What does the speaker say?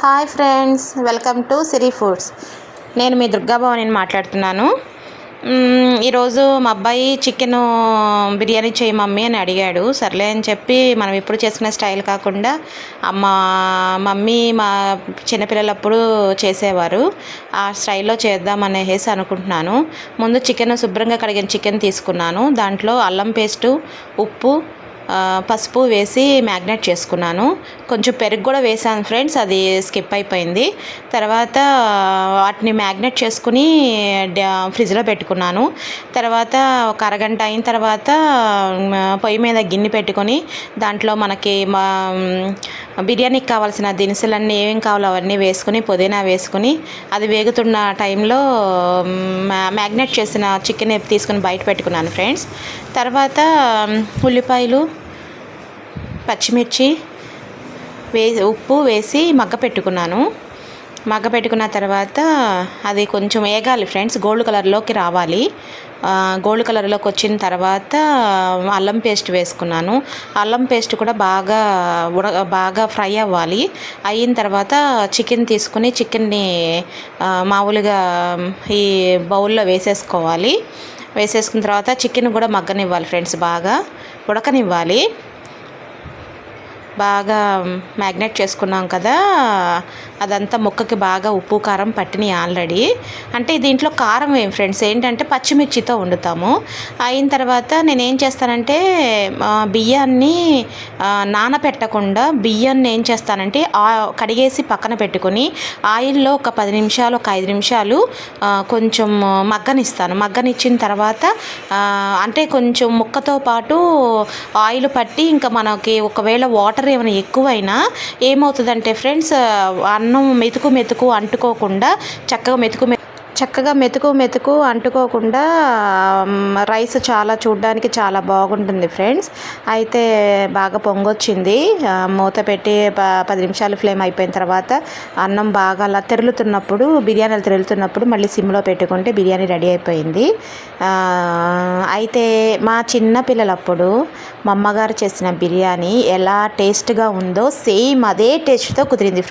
Hi friends, welcome to Siri foods. నేను మీ దుర్గాభవానిని మాట్లాడుతున్నాను. ఈరోజు మా అబ్బాయి చికెన్ బిర్యానీ చేయి మమ్మీ అని అడిగాడు. సర్లే అని చెప్పి మనం ఎప్పుడు చేసుకునే స్టైల్ కాకుండా మమ్మీ మా చిన్నపిల్లలప్పుడు చేసేవారు, ఆ స్టైల్లో చేద్దామనేసి అనుకుంటున్నాను. ముందు చికెన్ శుభ్రంగా కడిగిన చికెన్ తీసుకున్నాను. దాంట్లో అల్లం పేస్టు, ఉప్పు, పసుపు వేసి మ్యాగ్నేట్ చేసుకున్నాను. కొంచెం పెరుగు కూడా వేసాను ఫ్రెండ్స్, అది స్కిప్ అయిపోయింది. తర్వాత వాటిని మ్యాగ్నేట్ చేసుకుని ఫ్రిడ్జ్లో పెట్టుకున్నాను. తర్వాత ఒక అరగంట అయిన తర్వాత పొయ్యి మీద గిన్నె పెట్టుకొని దాంట్లో మనకి బిర్యానీకి కావాల్సిన దినుసులన్నీ ఏమేమి కావాలో అవన్నీ వేసుకుని, పుదీనా వేసుకుని అది వేగుతున్న టైంలో మ్యాగ్నేట్ చేసిన చికెన్ తీసుకుని బయట పెట్టుకున్నాను ఫ్రెండ్స్. తర్వాత ఉల్లిపాయలు, పచ్చిమిర్చి ఉప్పు వేసి మగ్గపెట్టుకున్నాను. మగ్గపెట్టుకున్న తర్వాత అది కొంచెం వేగాలి ఫ్రెండ్స్, గోల్డ్ కలర్లోకి రావాలి. గోల్డ్ కలర్లోకి వచ్చిన తర్వాత అల్లం పేస్ట్ వేసుకున్నాను. అల్లం పేస్ట్ కూడా బాగా ఫ్రై అవ్వాలి. అయిన తర్వాత చికెన్ తీసుకుని చికెన్ని మామూలుగా ఈ బౌల్లో వేసేసుకోవాలి. వేసేసుకున్న తర్వాత చికెన్ కూడా మగ్గనివ్వాలి ఫ్రెండ్స్, బాగా ఉడకనివ్వాలి. బాగా మ్యాగ్నేట్ చేసుకున్నాం కదా, అదంతా ముక్కకి బాగా ఉప్పు కారం పట్టినాయి ఆల్రెడీ. అంటే దీంట్లో కారం ఏం ఫ్రెండ్స్, ఏంటంటే పచ్చిమిర్చితో వండుతాము. అయిన తర్వాత నేనేం చేస్తానంటే బియ్యాన్ని నానపెట్టకుండా బియ్యాన్ని ఏం చేస్తానంటే కడిగేసి పక్కన పెట్టుకొని ఆయిల్లో ఒక 10 నిమిషాలు, ఒక 5 నిమిషాలు కొంచెం మగ్గనిచ్చిన తర్వాత అంటే కొంచెం ముక్కతో పాటు ఆయిల్ పట్టి, ఇంకా మనకి ఒకవేళ వాటర్ ఏమైనా ఎక్కువైనా ఏమవుతుందంటే ఫ్రెండ్స్, అన్నం మెతుకు అంటుకోకుండా చక్కగా మెతుకు అంటుకోకుండా రైస్ చూడడానికి చాలా బాగుంటుంది ఫ్రెండ్స్. అయితే బాగా పొంగొచ్చింది. మూత పెట్టి 10 నిమిషాలు ఫ్లేమ్ అయిపోయిన తర్వాత అన్నం బాగా అలా బిర్యానీలు తెరులుతున్నప్పుడు మళ్ళీ సిమ్లో పెట్టుకుంటే బిర్యానీ రెడీ అయిపోయింది. అయితే మా చిన్న పిల్లలప్పుడు మా అమ్మగారు చేసిన బిర్యానీ ఎలా టేస్ట్గా ఉందో సేమ్ అదే టేస్ట్తో కుదిరింది.